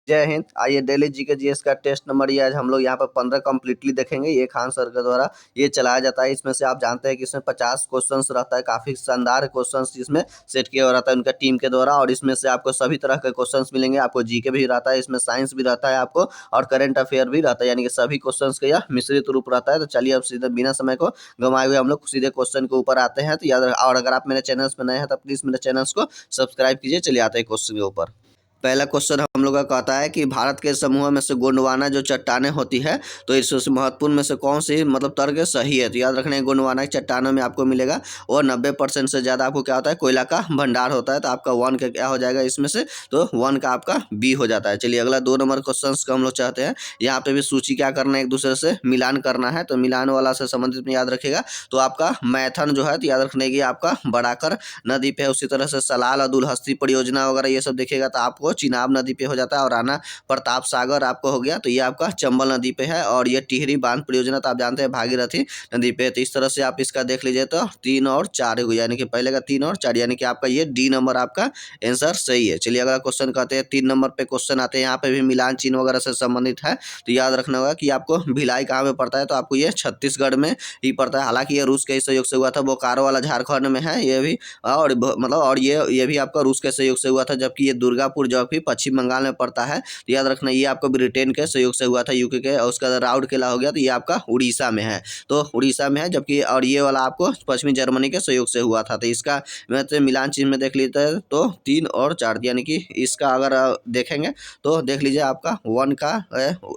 जय हिंद। आइए daily GK GS का टेस्ट नंबर ये आज हम लोग यहाँ पर 15 कम्प्लीटली देखेंगे। ये खान सर के द्वारा ये चलाया जाता है। इसमें से आप जानते हैं कि इसमें 50 क्वेश्चंस रहता है, काफी शानदार क्वेश्चंस इसमें सेट किया हुआ रहता है उनका टीम के द्वारा। और इसमें से आपको सभी तरह के क्वेश्चंस मिलेंगे। आपको जीके भी रहता है, इसमें साइंस भी रहता है आपको, और करंट अफेयर भी रहता है, यानी कि सभी क्वेश्चंस का यह मिश्रित रूप रहता है। तो चलिए अब सीधे बिना समय को गंवाए हुए हम लोग सीधे क्वेश्चन के ऊपर आते हैं। तो याद और अगर आप मेरे चैनल पर नए हैं तो प्लीज मेरे चैनल को सब्सक्राइब कीजिए। चलिए आते हैं क्वेश्चन के ऊपर। पहला क्वेश्चन हम लोग का कहता है कि भारत के समूह में से गोंडवाना जो चट्टानें होती है, तो इससे महत्वपूर्ण में से कौन सी मतलब तर्क सही है। तो याद रखना गोंडवाना की चट्टानों में आपको मिलेगा और 90% से ज़्यादा आपको क्या होता है, कोयला का भंडार होता है। तो आपका 1 का क्या हो जाएगा इसमें से, तो 1 का आपका बी हो जाता है। चलिए अगला 2 नंबर क्वेश्चन का हम लोग चाहते हैं। यहाँ पे भी सूची क्या करना है, एक दूसरे से मिलान करना है। तो मिलान वाला से संबंधित में याद रखेगा तो आपका मैथन जो है, तो याद रखने की आपका बड़ाकर नदी पे है। उसी तरह से सलाल अब्दुल हस्ती परियोजना वगैरह ये सब देखिएगा तो आपको चिनाब नदी पे हो जाता है। और राणा प्रताप सागर आपको हो गया तो ये आपका चंबल नदी पे है। और ये टिहरी बांध परियोजना तो आप जानते हैं भागीरथी नदी पे है। तो इस तरह से आप इसका देख लीजिए तो 3 और 4 हो, यानी कि पहले का 3 और 4, यानी कि आपका ये डी नंबर आपका आंसर सही है। चलिए अगला क्वेश्चन कहते हैं 3 नंबर पे क्वेश्चन आते हैं। यहाँ पे भी मिलान चिन्ह वगैरह से संबंधित है। तो याद रखना होगा कि आपको भिलाई कहाँ पे पड़ता है, तो आपको ये छत्तीसगढ़ में ही पड़ता है। हालांकि ये रूस के सहयोग से हुआ था। बोकारो वाला झारखंड में है ये भी, और मतलब और ये भी आपका रूस के सहयोग से हुआ था। जबकि ये दुर्गापुर जो कि पश्चिम बंगाल में पड़ता है। तो याद रखना ये आपको ब्रिटेन के सहयोग से हुआ था, यूके के। और उसका राउरकेला हो गया तो ये आपका उड़ीसा में है, तो उड़ीसा में है। जबकि और ये वाला आपको पश्चिमी जर्मनी के सहयोग से हुआ था। तो इसका मिलान चिन्ह में देख लेते हैं तो 3 और 4, यानी कि इसका अगर देखेंगे तो देख लीजिए आपका 1 का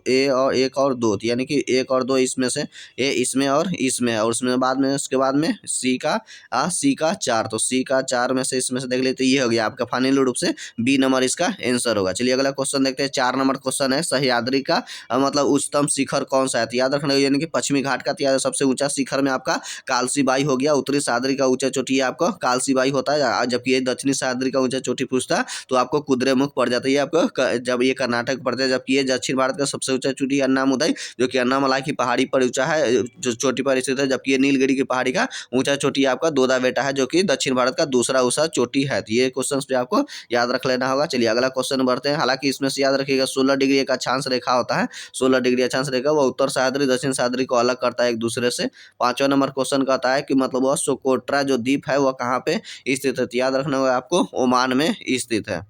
ए और 1 और 2, यानी कि 1 और 2 इसमें से ए इसमें और इसमें है। और उसमें बाद में उसके बाद में सी का 4, तो सी का 4 में से इसमें से देख लेते ये हो गया आपका फाइनल रूप से बी नंबर इसका आंसर होगा। चलिए अगला क्वेश्चन देखते हैं। 4 नंबर क्वेश्चन है, सह्याद्री का मतलब उच्चतम शिखर कौन सा है। तो याद रखना यानी कि पश्चिमी घाट का तो सबसे ऊंचा शिखर में आपका कालसीबाई हो गया। उत्तरी सह्याद्री का ऊंचा चोटी आपको कालसीबाई होता है। जबकि ये दक्षिणी सह्याद्री का ऊंचा चोटी पूछता है तो आपको कुद्रेमुख पड़ जाता है। ये आपको जब ये कर्नाटक पड़ता है। जबकि ये दक्षिण भारत का सबसे ऊंचा चोटी अन्नामुदई जो कि अन्नामलाई की पहाड़ी पर ऊंचा है, जो चोटी पर स्थित है। जबकि ये नीलगिरी की पहाड़ी का ऊंचा चोटी आपका दोदा बेटा है, जो कि दक्षिण भारत का दूसरा ऊंचा चोटी है। तो ये क्वेश्चन पे आपको याद रख लेना होगा। चलिए अगला क्वेश्चन बढ़ते हैं। हालांकि इसमें से याद रखिएगा 16 डिग्री एक अक्षांश रेखा होता है। 16 डिग्री अक्षांश रेखा वो उत्तर सह्याद्री दक्षिण सह्याद्री को अलग करता है एक दूसरे से। 5वां नंबर क्वेश्चन कहता है कि मतलब वह सोकोट्रा जो द्वीप है वह कहाँ पे स्थित है। तो याद रखना होगा आपको ओमान में स्थित है।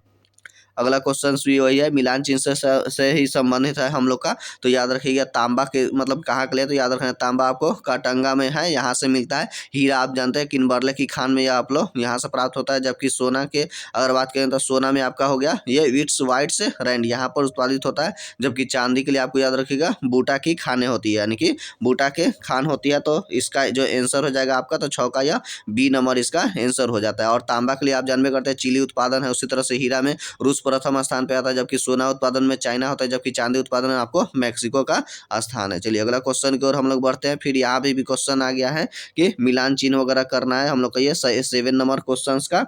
अगला क्वेश्चन भी वही है, मिलान चिन्ह से ही संबंधित है हम लोग का। तो याद रखिएगा तांबा के मतलब कहाँ के लिए, तो याद रखना तांबा आपको काटंगा में है, यहाँ से मिलता है। हीरा आप जानते हैं किन्बरले की खान में यह आप लोग यहाँ से प्राप्त होता है। जबकि सोना के अगर बात करें तो सोना में आपका हो गया ये विट्स वाइट से रैंड यहाँ पर उत्पादित होता है। जबकि चांदी के लिए आपको याद रखिएगा बूटा की खानें होती है, यानी कि बूटा के खान होती है। तो इसका जो आंसर हो जाएगा आपका तो 6 का या बी नंबर इसका आंसर हो जाता है। और तांबा के लिए आप जानबे करते हैं चिली उत्पादन है। उसी तरह से हीरा में रूस प्रथम स्थान पे आता है। जबकि सोना उत्पादन में चाइना होता है। जबकि चांदी उत्पादन में आपको मैक्सिको का स्थान है। चलिए अगला क्वेश्चन की ओर हम लोग बढ़ते हैं। फिर यहाँ भी क्वेश्चन आ गया है कि मिलान चिन्ह वगैरह करना है हम लोग का, ये 7 नंबर क्वेश्चन का।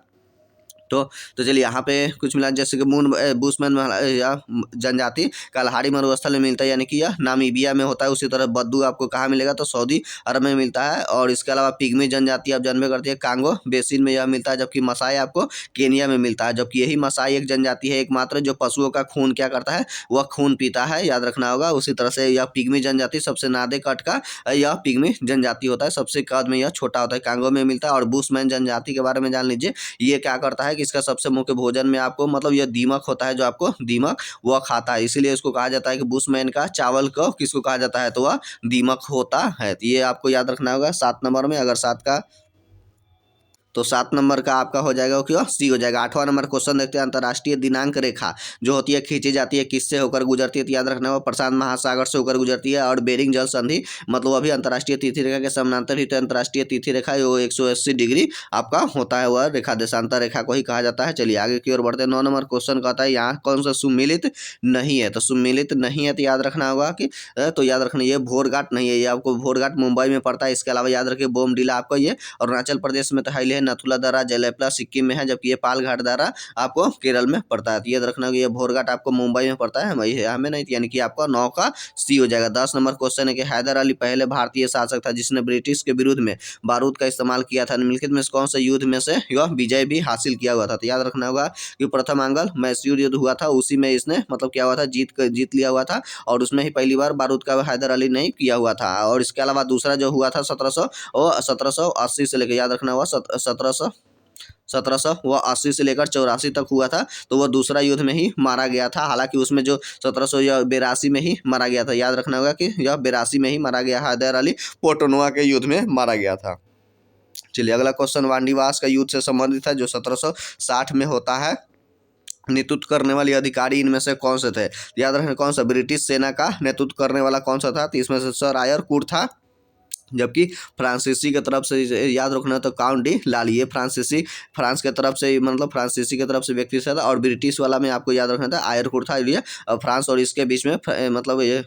तो चलिए यहाँ पे कुछ मिला, जैसे कि मून बुशमैन या जनजाति कलहारी मरुस्थल में मिलता है, यानी कि यह नामीबिया में होता है। उसी तरह बद्दू आपको कहाँ मिलेगा, तो सऊदी अरब में मिलता है। और इसके अलावा पिग्मी जनजाति आप जानबे करती है कांगो बेसिन में यह मिलता है। जबकि मसाई आपको केनिया में मिलता है। जबकि यही मसाई एक जनजाति है एकमात्र जो पशुओं का खून क्या करता है, वह खून पीता है, याद रखना होगा। उसी तरह से यह पिग्मी जनजाति सबसे नादे कट का यह पिग्मी जनजाति होता है, सबसे कद में यह छोटा होता है, कांगो में मिलता है। और बुशमैन जनजाति के बारे में जान लीजिए, ये क्या करता है कि इसका सबसे मुख्य भोजन में आपको मतलब यह दीमक होता है, जो आपको दीमक वह खाता है। इसीलिए इसको कहा जाता है कि बुशमैन का चावल को किसको कहा जाता है, तो वह दीमक होता है। तो ये आपको याद रखना होगा 7 नंबर में। अगर 7 का तो 7 नंबर का आपका हो जाएगा क्यों सी हो जाएगा। 8वां नंबर क्वेश्चन देखते हैं। अंतर्राष्ट्रीय दिनांक रेखा जो होती है खींची जाती है किससे होकर गुजरती है, तो याद रखना होगा प्रशांत महासागर से होकर गुजरती है। और बेरिंग जल संधि मतलब अभी अंतर्राष्ट्रीय तिथि रेखा के समानांतर ही, तो अंतर्राष्ट्रीय तिथि रेखा वो 180 डिग्री आपका होता है, वह रेखा देशांतर रेखा को ही कहा जाता है। चलिए आगे की ओर बढ़ते हैं। 9 नंबर क्वेश्चन कहता है यहाँ कौन सा सुमिलित नहीं है, तो सुमिलित नहीं है तो याद रखना होगा कि तो याद रखना ये भोरघाट नहीं है, ये आपको भोरघाट मुंबई में पड़ता है। इसके अलावा याद रखिए बोमडिला आपको ये अरुणाचल प्रदेश में तो है नथुला दर्रा जयलेपला सिक्किम में है, जबकि ये पालघाट दर्रा आपको केरल में पड़ता है। तो याद रखना ये भोरघाट आपको मुंबई में पड़ता है, हमें नहीं, यानी कि आपका 9 का सी हो जाएगा। 10 नंबर क्वेश्चन है कि हैदर अली पहले भारतीय शासक था जिसने ब्रिटिश के विरुद्ध में बारूद का इस्तेमाल किया था। निम्नलिखित में से कौन सा युद्ध में से यह विजय भी हासिल किया हुआ था। तो याद रखना होगा कि प्रथम आंगल मैसूर युद्ध हुआ था, उसी में इसने मतलब क्या हुआ था, जीत लिया हुआ था, और उसमें ही पहली बार बारूद का हैदर अली ने किया हुआ था। और इसके अलावा दूसरा जो हुआ था 1780 से लेकर, याद रखना हुआ 1780 से लेकर 84 तक हुआ था। तो वह दूसरा युद्ध में ही मारा गया था, हालांकि उसमें जो 1782 में ही मारा गया था। याद रखना होगा कि यह 82 में ही मारा गया, हैदर अली पोटोनुआ के युद्ध में मारा गया था। चलिए अगला क्वेश्चन वांडीवास का युद्ध से संबंधित है जो 1760 में होता है। नेतृत्व करने वाले अधिकारी इनमें से कौन से थे। याद रखना कौन सा ब्रिटिश सेना का नेतृत्व करने वाला कौन सा था। तो इसमें से सर आयर कूट था, जबकि फ्रांसीसी की तरफ से याद रखना तो काउंट डी लाली, ये फ्रांस के तरफ से मतलब फ्रांसीसी की तरफ से व्यक्ति से था, और ब्रिटिश वाला में आपको याद रखना था आयर कूट था। ये फ्रांस और इसके बीच में मतलब ये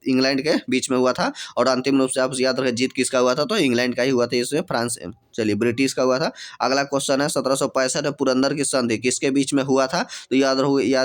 इंग्लैंड के बीच में हुआ था, और अंतिम रूप से आप याद रखें जीत किसका हुआ था, तो इंग्लैंड का ही हुआ था, इसमें फ्रांस चलिए ब्रिटिश का हुआ था। अगला क्वेश्चन है 1765 में पुरंदर की संधि किसके बीच में हुआ था। तो याद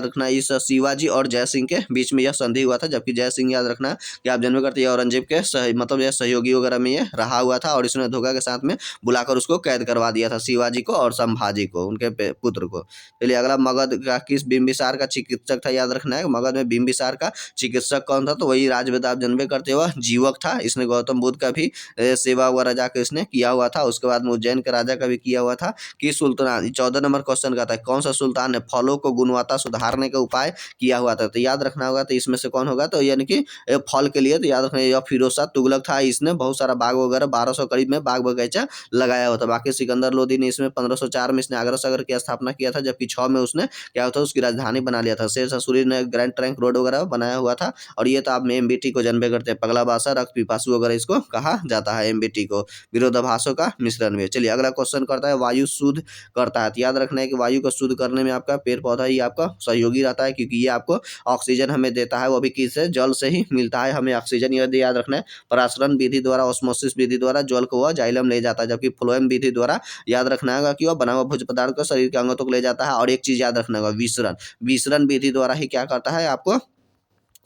रखना इस शिवाजी और जय सिंह के बीच में यह संधि हुआ था, जबकि जय सिंह याद रखना कि आप जन्म करते औरंगजेब के मतलब यह सहयोगी वगैरह में ये रहा हुआ था, और इसने धोखा के साथ में बुलाकर उसको कैद करवा दिया था, शिवाजी को और संभाजी को, उनके पुत्र को। चलिए अगला मगध का किस बिंबिसार का चिकित्सक था। याद रखना है मगध में बिंबिसार का चिकित्सक कौन था। तो वही राजवेद आप जन्मे करते हुआ जीवक था, इसने गौतम बुद्ध का भी सेवा वगैरह जाकर इसने किया हुआ था। उसके बाद में उज्जैन के राजा का भी किया हुआ था। कि सुल्तान 14 नंबर क्वेश्चन का था कौन सा सुल्तान ने फलों को गुणवत्ता सुधारने का उपाय किया हुआ था। तो याद रखना होगा, तो इसमें से कौन होगा, तो यानी कि फल के लिए तो याद रखना यह फिरोज शाह तुगलक था, इसने बहुत सारा बाग वगैरह 1200 करीब में बाग बगीचा लगाया हुआ था। बाकी सिकंदर लोदी ने इसमें 1504 में इसने आगरा सागर की स्थापना किया था, जबकि 6 में उसने क्या होता है उसकी राजधानी बना लिया था। शेर शाह सूरी ने ग्रैंड ट्रंक रोड वगैरह बनाया हुआ था, और ये तो आप एमबीटी को जनबे करते हैं, पगला बासा रक्त पिपासु वगैरह इसको कहा जाता है, एमबीटी को विरोधाभासों का मिश्रण में। चलिए अगला क्वेश्चन करता है वायु शुद्ध करता है। तो याद रखना है कि वायु को शुद्ध करने में आपका पेड़ पौधा ही आपका सहयोगी रहता है, क्योंकि ये आपको ऑक्सीजन हमें देता है, वो भी किससे, जल से ही मिलता है हमें ऑक्सीजन। यदि याद रखना है परासरण विधि द्वारा, ऑस्मोसिस विधि द्वारा जल को वह जाइलम ले जाता है, जबकि फ्लोएम विधि द्वारा याद रखना होगा कि वह बना हुआ भोज्य पदार्थ को शरीर के अंगों तक ले जाता है। और एक चीज याद रखना होगा विसरण विधि द्वारा ही क्या करता है आपको,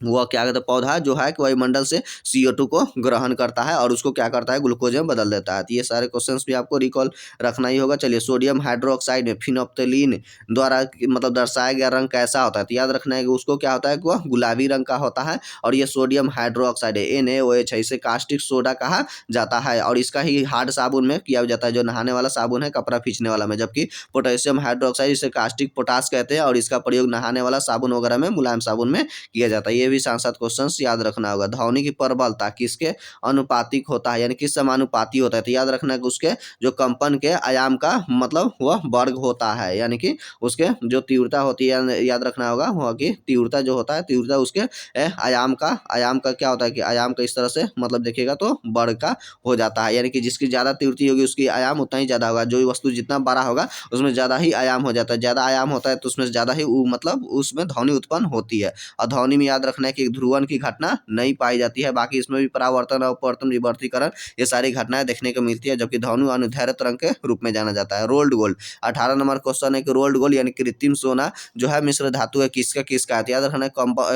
वह क्या कहते हैं पौधा जो है कि वायुमंडल से CO2 को ग्रहण करता है और उसको क्या करता है ग्लूकोज में बदल देता है। तो ये सारे क्वेश्चंस भी आपको रिकॉल रखना ही होगा। चलिए सोडियम हाइड्रोक्साइड में फिनोप्थलीन द्वारा मतलब दर्शाया गया रंग कैसा होता है। तो याद रखना है कि उसको क्या होता है कि वह गुलाबी रंग का होता है, और ये सोडियम हाइड्रोक्साइड है NaOH है, इसे कास्टिक सोडा कहा जाता है, और इसका ही हार्ड साबुन में किया जाता है, जो नहाने वाला साबुन है कपड़ा खींचने वाला में। जबकि पोटेशियम हाइड्रोक्साइड इसे कास्टिक पोटास कहते हैं, और इसका प्रयोग नहाने वाला साबुन वगैरह में मुलायम साबुन में किया जाता है। ये भी सांसद क्वेश्चंस याद रखना होगा। ध्वनि की प्रबलता किसके अनुपातिक होता है, यानी किस समानुपाती होता है। तो याद रखना है कि उसके जो कंपन के आयाम का मतलब वह वर्ग होता है, यानी कि उसके जो तीव्रता होती है, याद रखना होगा वह की तीव्रता जो होता है, तीव्रता उसके आयाम का क्या होता है कि आयाम का इस तरह से मतलब देखिएगा तो वर्ग का हो जाता है, यानी कि जिसकी ज्यादा तीव्रता होगी उसकी आयाम उतना ही ज्यादा होगा। जो वस्तु जितना बड़ा होगा उसमें ज्यादा ही आयाम हो जाता है, ज्यादा आयाम होता है तो उसमें ज्यादा ही मतलब उसमें ध्वनि उत्पन्न होती है। और ध्वनि में याद रखना है कि ध्रुवन की घटना नहीं पाई जाती है, बाकी इसमें भी परावर्तन अपवर्तन विवर्तीकरण ये सारी घटनाएं देखने को मिलती है, जबकि ध्वनि अनुदैर्घ्य तरंग के रूप में जाना जाता है। रोल्ड गोल्ड 18 नंबर क्वेश्चन है कि रोल्ड गोल्ड यानी कृत्रिम सोना जो है मिश्र धातु है, किसका है। याद रखना है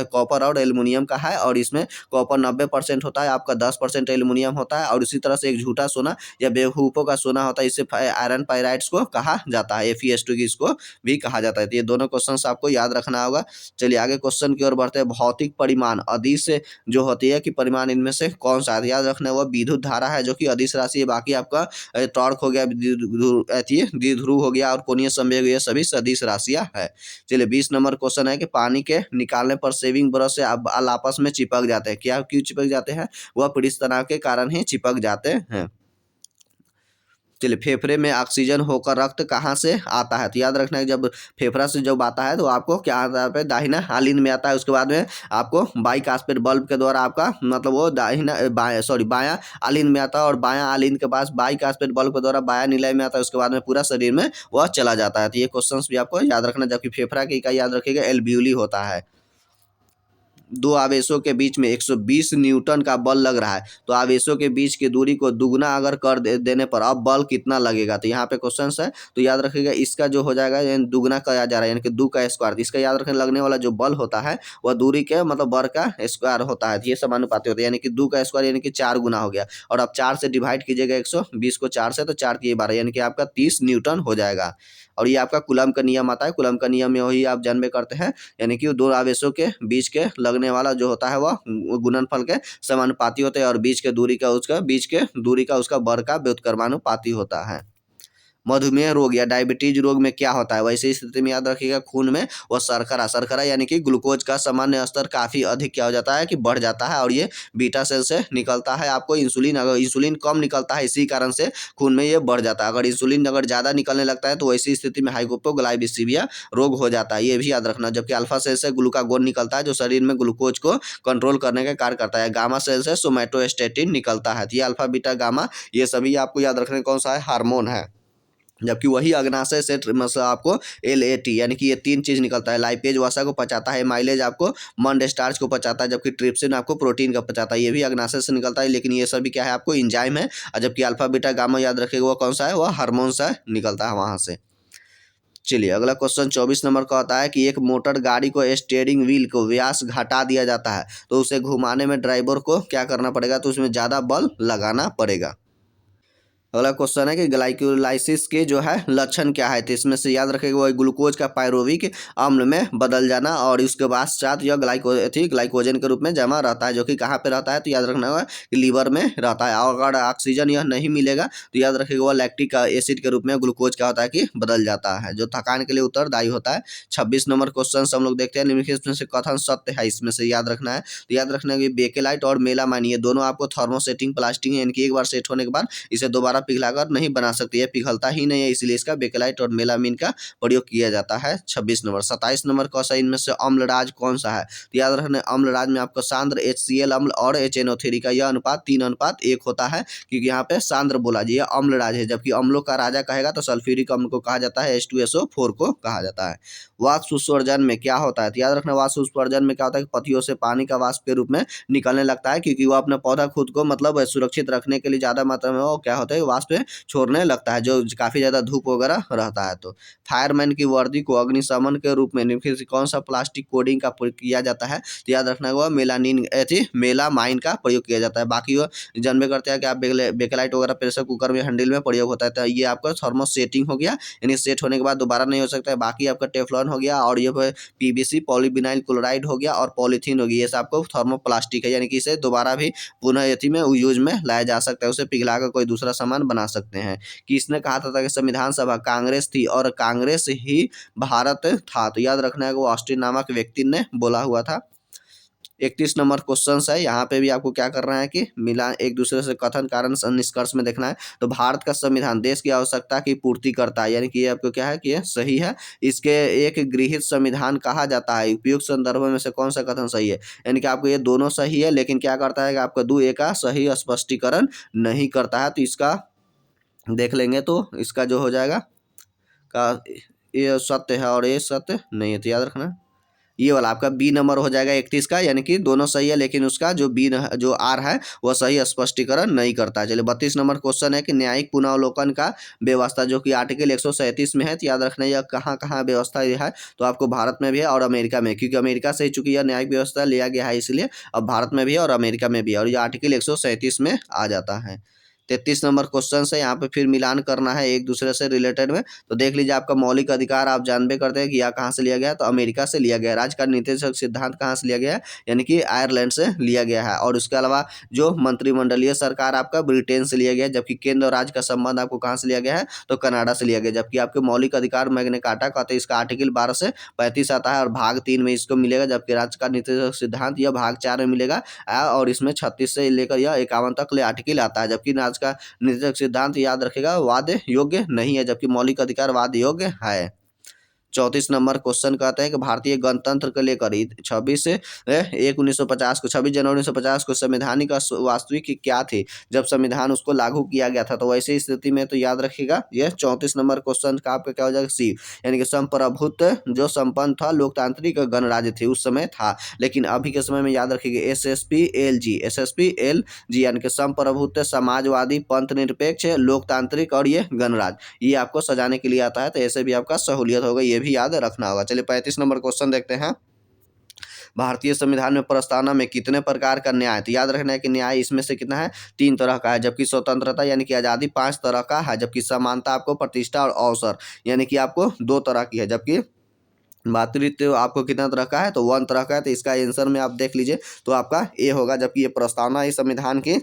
कॉपर और एल्युमिनियम का है, और इसमें कॉपर 90% होता है, आपका 10% एल्युमिनियम होता है, और इसी तरह से एक झूठा सोना या बेवकूफों का सोना होता है, इससे आयरन पाइराइड्स को कहा जाता है, FeS2 की इसको भी कहा जाता है। तो ये दोनों क्वेश्चन आपको याद रखना होगा। चलिए आगे क्वेश्चन की ओर बढ़ते हैं। भौतिक परिमाण अदिश जो होती है कि परिमाण इनमें से कौन सा है। याद रखना है वो विद्युत धारा है जो कि अदिश राशि है, बाकी आपका टॉर्क हो गया, द्विध्रुव हो गया और कोणीय संवेग, ये सभी सदिश राशियां है। चलिए 20 नंबर क्वेश्चन है कि पानी के निकालने पर सेविंग ब्रश से आपस में चिपक जाते हैं। क्या क्यों चिपक जाते हैं, वह पृष्ठ तनाव के कारण ही चिपक जाते हैं। चलिए फेफड़े में ऑक्सीजन होकर रक्त कहाँ से आता है। तो याद रखना है जब फेफड़ा से जब आता है तो आपको क्या आता है, दाहिना आलिन में आता है। उसके बाद में आपको बाइकास्पेड बल्ब के द्वारा आपका मतलब वो बायां आलिन में आता है, और बायां आलिन के पास बाइकास्पेड बल्ब के द्वारा बायां निलय में आता है। उसके बाद में पूरा शरीर में वह चला जाता है। तो ये क्वेश्चन भी आपको याद रखना, जबकि फेफड़ा की इकाई याद रखिएगा एल्वियोली होता है। दो आवेशों के बीच में 120 न्यूटन का बल लग रहा है, तो आवेशों के बीच की दूरी को दुगना अगर कर देने पर अब बल कितना लगेगा। तो यहाँ पे क्वेश्चन है, तो याद रखिएगा इसका जो हो जाएगा दुगना किया जा रहा है यानी कि 2 का स्क्वायर। इसका याद रखने लगने वाला जो बल होता है वह दूरी के मतलब वर्ग का स्क्वायर होता है, ये समानुपाती होता है, यानी कि 2 का स्क्वायर यानी कि 4 गुना हो गया। और अब 4 से डिवाइड कीजिएगा 120 को 4 से, तो 4 की 12 यानी कि आपका 30 न्यूटन हो जाएगा। और ये आपका कूलम का नियम आता है, कूलम का नियम में वही आप जानबे करते हैं, यानी कि दो आवेशों के बीच के लगने वाला जो होता है वह गुणनफल के समानुपाती होते हैं और बीच के दूरी का उसका वर्ग का व्युत्क्रमानुपाती होता है। मधुमेह रोग या डायबिटीज रोग में क्या होता है, वैसे स्थिति में याद रखिएगा खून में वो शर्करा यानी कि ग्लूकोज का सामान्य स्तर काफ़ी अधिक क्या हो जाता है कि बढ़ जाता है, और ये बीटा सेल से निकलता है आपको इंसुलिन। अगर इंसुलिन कम निकलता है इसी कारण से खून में ये बढ़ जाता है। अगर इंसुलिन ज़्यादा निकलने लगता है तो ऐसी स्थिति में हाइपोग्लाइसीमिया रोग हो जाता है, ये भी याद रखना। जबकि अल्फा सेल से ग्लूकागोन निकलता है जो शरीर में ग्लूकोज को कंट्रोल करने का कार्य करता है। गामा सेल से सोमैटोस्टेटिन निकलता है। तो ये अल्फा बीटा गामा ये सभी आपको याद रखने कौन सा है, हार्मोन है। जबकि वही अग्नाशय से मतलब आपको LAT यानी कि ये 3 चीज़ निकलता है। लाइपेज वसा को पचाता है, माइलेज आपको मंड स्टार्च को पचाता है, जबकि ट्रिप्सिन आपको प्रोटीन का पचाता है, ये भी अग्नाशय से निकलता है। लेकिन ये सभी क्या है आपको एंजाइम है। और जबकि अल्फा बीटा गामा याद रखिएगा वो कौन सा है, वह हार्मोन से निकलता है वहाँ से। चलिए अगला क्वेश्चन 24 नंबर का होता है कि एक मोटर गाड़ी को स्टीयरिंग व्हील को व्यास घटा दिया जाता है, तो उसे घुमाने में ड्राइवर को क्या करना पड़ेगा, तो उसमें ज़्यादा बल लगाना पड़ेगा। अगला क्वेश्चन है कि ग्लाइकोलाइसिस के जो है लक्षण क्या है, तो इसमें से याद रखेगा वो ग्लूकोज का पायरुविक अम्ल में बदल जाना और उसके बाद साथ यह ग्लाइकोजन के रूप में जमा रहता है, जो कि कहाँ पे रहता है, तो याद रखना होगा कि लीवर में रहता है। और अगर ऑक्सीजन यह नहीं मिलेगा तो याद रखेगा वह लैक्टिक एसिड के रूप में ग्लूकोज क्या होता है कि बदल जाता है, जो थकान के लिए उत्तरदायी होता है। 26 नंबर क्वेश्चन हम लोग देखते हैं, निम्नलिखित में से कथन सत्य है, इसमें से याद रखना है। तो याद रखना है कि बेकेलाइट और मेलामाइन ये दोनों आपको थर्मोसेटिंग प्लास्टिक है, यानी कि एक बार सेट होने के बाद इसे दोबारा पिघलाकर नहीं बना सकती है, पिघलता ही नहीं है, इसलिए इसका बेकेलाइट और मेलामीन का प्रयोग किया जाता है। 26 नंबर। 27 नंबर कौन सा इनमें से अम्लराज कौन सा है, तो याद रखना अम्लराज में आपको सांद्र HCl अम्ल और HNO3 का यह अनुपात 3:1 होता है, क्योंकि यहाँ पे सांद्र बोला जी अम्लराज है। जबकि अम्लों का राजा कहेगा तो सल्फ्यूरिक अम्ल को कहा जाता है, H2SO4 को कहा जाता है। वाष्प उत्सर्जन में क्या होता है, तो याद रखना वाष्प उत्सर्जन में क्या होता है कि पत्तियों से पानी का वाष्प के रूप में निकलने लगता है, क्योंकि वो अपना पौधा खुद को मतलब सुरक्षित रखने के लिए ज़्यादा मात्रा में वो क्या होता है वाष्प छोड़ने लगता है, जो काफ़ी ज़्यादा धूप वगैरह रहता है। तो फायरमैन की वर्दी को अग्निशमन के रूप में निम्नलिखित से कौन सा प्लास्टिक कोडिंग का प्रयोग किया जाता है, तो याद रखना होगा मेलामाइन का प्रयोग किया जाता है। बाकी वो जानबे करते हैं कि आप बेकेलाइट वगैरह प्रेशर कुकर में हैंडल में प्रयोग होता है, तो ये आपका थर्मोसेटिंग हो गया, यानी सेट होने के बाद दोबारा नहीं हो सकता है। बाकी आपका टेफ्लॉन हो गया, और ये PVC पॉलीविनाइल क्लोराइड हो गया, और पॉलीथीन हो गई, ये सब आपको थर्मोप्लास्टिक है, यानी कि इसे दोबारा भी पुनः यथि में यूज में लाया जा सकता है, उसे पिघलाकर कोई दूसरा सामान बना सकते हैं। किसने कहा था कि संविधान सभा कांग्रेस थी और कांग्रेस ही भारत था, तो याद रखना है कि वो ऑस्टिन नामक व्यक्ति ने बोला हुआ था। 31 नंबर क्वेश्चन है, यहाँ पे भी आपको क्या करना है कि मिला एक दूसरे से कथन कारण निष्कर्ष में देखना है। तो भारत का संविधान देश की आवश्यकता की पूर्ति करता है, यानी कि ये आपको क्या है कि ये सही है। इसके एक गृहीत संविधान कहा जाता है, उपयुक्त संदर्भ में से कौन सा कथन सही है, यानी कि आपको ये दोनों सही है, लेकिन क्या करता है कि आपका 2 का सही स्पष्टीकरण नहीं करता है। तो इसका देख लेंगे तो इसका जो हो जाएगा का ये सत्य है और ये सत्य नहीं है, तो याद रखना ये वाला आपका B नंबर हो जाएगा 31 का, यानी कि दोनों सही है, लेकिन उसका जो जो R है वह सही स्पष्टीकरण नहीं करता है। चलिए 32 नंबर क्वेश्चन है कि न्यायिक पुनर्वलोकन का व्यवस्था जो कि आर्टिकल 137 में है, तो याद रखना यह कहाँ कहाँ व्यवस्था यह है, तो आपको भारत में भी है और अमेरिका में, क्योंकि अमेरिका से चूंकि यह न्यायिक व्यवस्था लिया गया है, इसलिए अब भारत में भी है और अमेरिका में भी है, और यह आर्टिकल 137 में आ जाता है। 33 नंबर क्वेश्चन है, यहाँ पे फिर मिलान करना है एक दूसरे से रिलेटेड में। तो देख लीजिए आपका मौलिक अधिकार आप जानबे करते हैं कि यह कहाँ से लिया गया है, तो अमेरिका से लिया गया है। राज्य का नीतिगत सिद्धांत कहाँ से लिया गया है, यानी कि आयरलैंड से लिया गया है। और उसके अलावा जो मंत्रिमंडलीय सरकार आपका ब्रिटेन से लिया गया है, जबकि केंद्र और राज्य का संबंध आपको कहाँ से लिया गया है, तो कनाडा से लिया गया। जबकि आपके मौलिक अधिकार मैग्ना कार्टा कहते हैं, इसका आर्टिकल 12 से 35 आता है और भाग 3 में इसको मिलेगा। जबकि राज्य का नीतिगत सिद्धांत यह भाग 4 में मिलेगा, और इसमें 36 से लेकर यह 51 तक ले आर्टिकल आता है। जबकि राज्य का नीतिगत सिद्धांत याद रखेगा वाद योग्य नहीं है, जबकि मौलिक अधिकार वाद योग्य है। 34 नंबर क्वेश्चन कहते हैं कि भारतीय गणतंत्र को लेकर 26 जनवरी 1950 को संवैधानिक वास्तविक क्या थी जब संविधान उसको लागू किया गया था। तो वैसे स्थिति में तो याद रखिएगा यह 34 नंबर क्वेश्चन का आपका क्या हो जाएगा सी, यानी कि संप्रभुत्व जो संपन्न था लोकतांत्रिक गणराज्य थी उस समय था। लेकिन अभी के समय में याद रखिएगा SSPLG यानी कि संप्रभुत्व समाजवादी पंथ निरपेक्ष लोकतांत्रिक और ये गणराज्य, ये आपको सजाने के लिए आता है। तो ऐसे भी आपका सहूलियत होगा, ये भी याद रखना होगा। चलिए 35 नंबर क्वेश्चन देखते हैं। भारतीय संविधान में प्रस्तावना में कितने प्रकार का न्याय, तो याद रखना है कि न्याय इसमें से कितना है 3 तरह का है, जबकि स्वतंत्रता यानी कि आज़ादी 5 तरह का है, जबकि समानता आपको प्रतिष्ठा और अवसर यानी कि आपको 2 तरह की है, जबकि मातृत्व आपको कितना तरह का है तो 1 तरह का है। तो इसका आंसर में आप देख लीजिए तो आपका ए होगा, जबकि ये प्रस्तावना इस संविधान की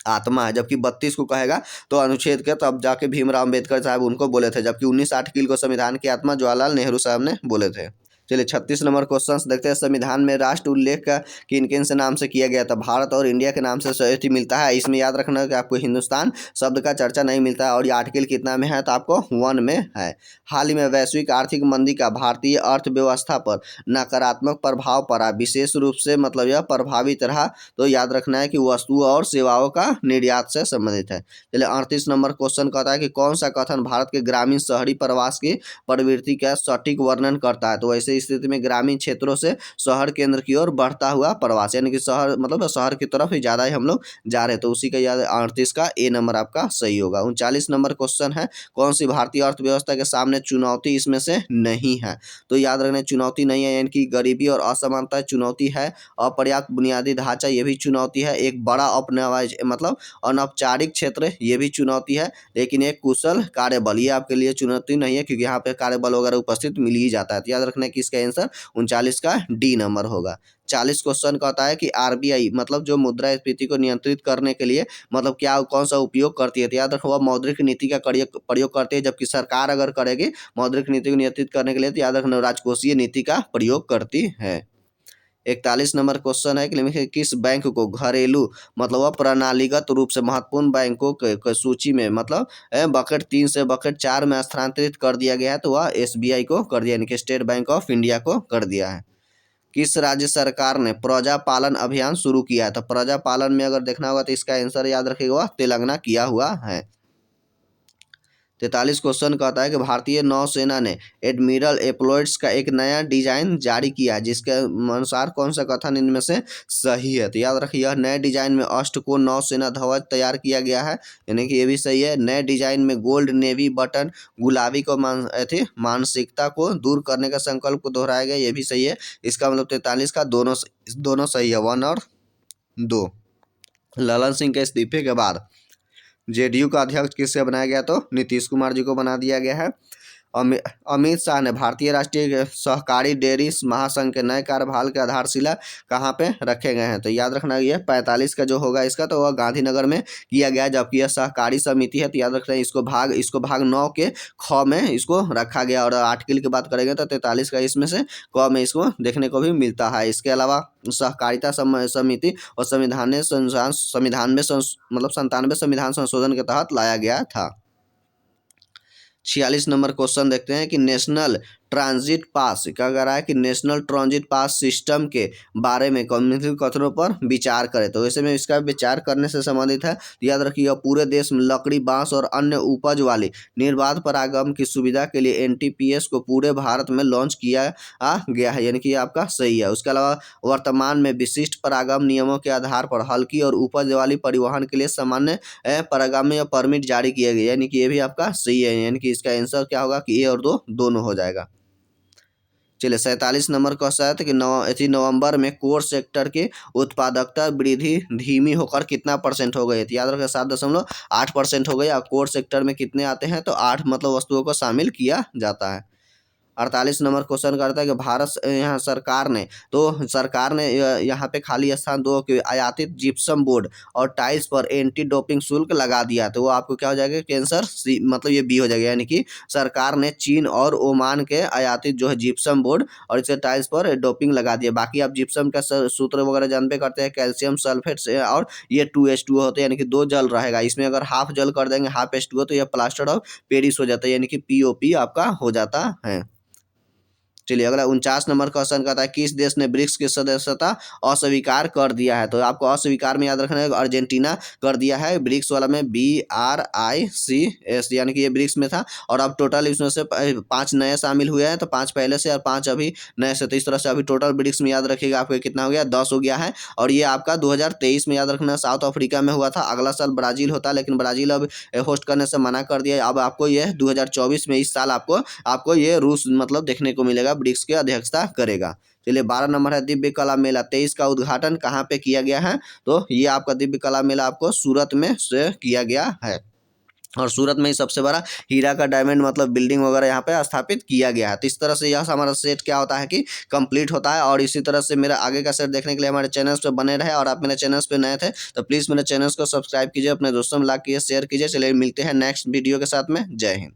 आत्मा है। जबकि 32 को कहेगा तो अनुच्छेद के तब जाके भीमराव अम्बेडकर साहब उनको बोले थे, जबकि 19 आर्टिकल को संविधान की आत्मा जवाहरलाल नेहरू साहब ने बोले थे। चलिए 36 नंबर क्वेश्चन देखते हैं। संविधान में राष्ट्र उल्लेख का किन किन से नाम से किया गया था, भारत और इंडिया के नाम से सहयोगी मिलता है। इसमें याद रखना है कि आपको हिंदुस्तान शब्द का चर्चा नहीं मिलता है। और ये आर्टिकल कितना में है तो आपको 1 में है। हाल ही में वैश्विक आर्थिक मंदी का भारतीय अर्थव्यवस्था पर नकारात्मक प्रभाव पड़ा, विशेष रूप से मतलब यह प्रभावित रहा। तो याद रखना है कि वस्तुओं और सेवाओं का निर्यात से संबंधित है। चलिए 38 नंबर क्वेश्चन कहता है कि कौन सा कथन भारत के ग्रामीण शहरी प्रवास की प्रवृत्ति का सटीक वर्णन करता है। तो वैसे स्थिति में ग्रामीण क्षेत्रों से शहर केंद्र की ओर बढ़ता हुआ प्रवास, यानी कि शहर मतलब शहर की तरफ ही ज़्यादा ही हम लोग जा रहे हैं। तो उसी का याद 38 का ए नंबर आपका सही होगा। 39 नंबर क्वेश्चन है, कौन सी भारतीय अर्थव्यवस्था के सामने चुनौती इसमें से नहीं है। तो याद रखना चुनौती नहीं है, यानी कि गरीबी और असमानता चुनौती है, अपर्याप्त बुनियादी ढांचा ये भी चुनौती है, एक बड़ा मतलब अनौपचारिक क्षेत्र ये भी चुनौती है, लेकिन एक कुशल कार्यबल ये आपके लिए चुनौती नहीं है, क्योंकि यहाँ पे कार्यबल वगैरह उपस्थित मिल ही जाता है। तो याद रखना है कि इसका आंसर 39 का डी नंबर होगा। 40 क्वेश्चन कहता है कि आरबीआई मतलब जो मुद्रास्फीति को नियंत्रित करने के लिए मतलब क्या कौन सा उपयोग करती है। तो याद रखो वह मौद्रिक नीति का प्रयोग करती है, जबकि सरकार अगर करेगी मौद्रिक नीति को नियंत्रित करने के लिए तो याद रखना राजकोषीय नीति का प्रयोग करती है। 41 नंबर क्वेश्चन है कि किस बैंक को घरेलू मतलब वह प्रणालीगत रूप से महत्वपूर्ण बैंकों के सूची में मतलब बकेट 3 से बकेट 4 में स्थानांतरित कर दिया गया है। तो वह एसबीआई को कर दिया, यानी कि स्टेट बैंक ऑफ इंडिया को कर दिया है। किस राज्य सरकार ने प्रजा पालन अभियान शुरू किया है। तो प्रजा पालन में अगर देखना होगा तो इसका आंसर याद रखिएगा वह तेलंगाना किया हुआ है। 43 क्वेश्चन कहता है कि भारतीय नौसेना ने एडमिरल एप्लॉयड्स का एक नया डिजाइन जारी किया है, जिसके अनुसार कौन सा कथन इनमें से सही है। तो याद रखिए यह नए डिजाइन में अष्टकोण नौसेना ध्वज तैयार किया गया है, यानी कि ये भी सही है। नए डिजाइन में गोल्ड नेवी बटन गुलाबी को मानसिकता को दूर करने का संकल्प को दोहराया गया, ये भी सही है। इसका मतलब 43 का दोनों सही है, 1 और 2। ललन सिंह के इस्तीफे के बाद जेडीयू का अध्यक्ष किससे बनाया गया तो नीतीश कुमार जी को बना दिया गया है। अमित शाह ने भारतीय राष्ट्रीय सहकारी डेयरी महासंघ के नए कार्यभार के आधारशिला कहाँ पे रखे गए हैं। तो याद रखना ये 45 का जो होगा इसका तो वह गांधीनगर में किया गया, जबकि यह सहकारी समिति है। तो याद रखना इसको भाग 9 के ख में इसको रखा गया। और आर्टिकल की बात करेंगे तो 43 का इसमें से क में इसको देखने को भी मिलता है। इसके अलावा सहकारिता समिति और संविधान में मतलब 97 संविधान संशोधन के तहत लाया गया था। 46 नंबर क्वेश्चन देखते हैं कि नेशनल ट्रांजिट पास क्या कह रहा है कि नेशनल ट्रांजिट पास सिस्टम के बारे में कम्युनिटी कथनों पर विचार करें। तो वैसे में इसका विचार करने से संबंधित है। याद रखिए पूरे देश में लकड़ी बांस और अन्य उपज वाली निर्बाध परागमन की सुविधा के लिए एनटीपीएस को पूरे भारत में लॉन्च किया गया है, यानी कि आपका सही है। उसके अलावा वर्तमान में विशिष्ट परागमन नियमों के आधार पर हल्की और उपज वाली परिवहन के लिए सामान्य परागमन या परमिट जारी किए गए, यानी कि ये भी आपका सही है। यानी कि इसका आंसर क्या होगा कि ए और 2 दोनों हो जाएगा। चलिए 47 नंबर का शायद कि नवंबर में कोर सेक्टर की उत्पादकता वृद्धि धीमी होकर कितना % हो गई है। तो याद रखें 7.8% हो गई। और कोर सेक्टर में कितने आते हैं तो 8 मतलब वस्तुओं को शामिल किया जाता है। 48 नंबर क्वेश्चन करता है कि भारत यहाँ सरकार ने यहाँ पे खाली स्थान 2 के आयातित जिप्सम बोर्ड और टाइल्स पर एंटी डोपिंग शुल्क लगा दिया। तो वो आपको क्या हो जाएगा कि आंसर सी मतलब ये बी हो जाएगा, यानी कि सरकार ने चीन और ओमान के आयातित जो है जिप्सम बोर्ड और इसे टाइल्स पर डोपिंग लगा दिया। बाकी आप जिप्सम का सूत्र वगैरह जानते करते हैं, कैल्शियम सल्फेट से और ये 2H2O होते हैं, यानी कि 2 जल रहेगा। इसमें अगर हाफ जल कर देंगे हाफ H2O तो यह प्लास्टर ऑफ पेरिस हो जाता है, यानी कि POP आपका हो जाता है। चलिए अगला 49 नंबर क्वेश्चन कहता है किस देश ने ब्रिक्स की सदस्यता अस्वीकार कर दिया है। तो आपको अस्वीकार में याद रखना है, अर्जेंटीना कर दिया है ब्रिक्स वाला में, BRICS, यानी कि ये ब्रिक्स में था। और अब टोटल इसमें से 5 नए शामिल हुए हैं, तो 5 पहले से और 5 अभी नए से, तो इस तरह से अभी टोटल ब्रिक्स में याद रखिएगा आपको कितना हो गया, 10 हो गया है। और ये आपका 2023 में याद रखना, साउथ अफ्रीका में हुआ था। अगला साल ब्राजील होता, लेकिन ब्राजील अब होस्ट करने से मना कर दिया। अब आपको ये 2024 में इस साल आपको ये रूस मतलब देखने को मिलेगा, ब्रिक्स की अध्यक्षता करेगा। चलिए 12 नंबर है दिव्य कला मेला 23 का उद्घाटन कहाँ पे किया गया है। तो ये आपका दिव्य कला मेला आपको सूरत में से किया गया है, और सूरत में ही सबसे बड़ा हीरा का डायमंड मतलब बिल्डिंग वगैरह यहाँ पे स्थापित किया गया है। तो इस तरह से यह हमारा सेट क्या होता है कि कंप्लीट होता है। और इसी तरह से मेरा आगे का सेट देखने के लिए हमारे चैनल पे बने रहे। और आप मेरे चैनल पे नए थे तो प्लीज़ मेरे चैनल को सब्सक्राइब कीजिए, अपने दोस्तों में लाइक कीजिए, शेयर कीजिए। चलिए मिलते हैं नेक्स्ट वीडियो के साथ में। जय हिंद।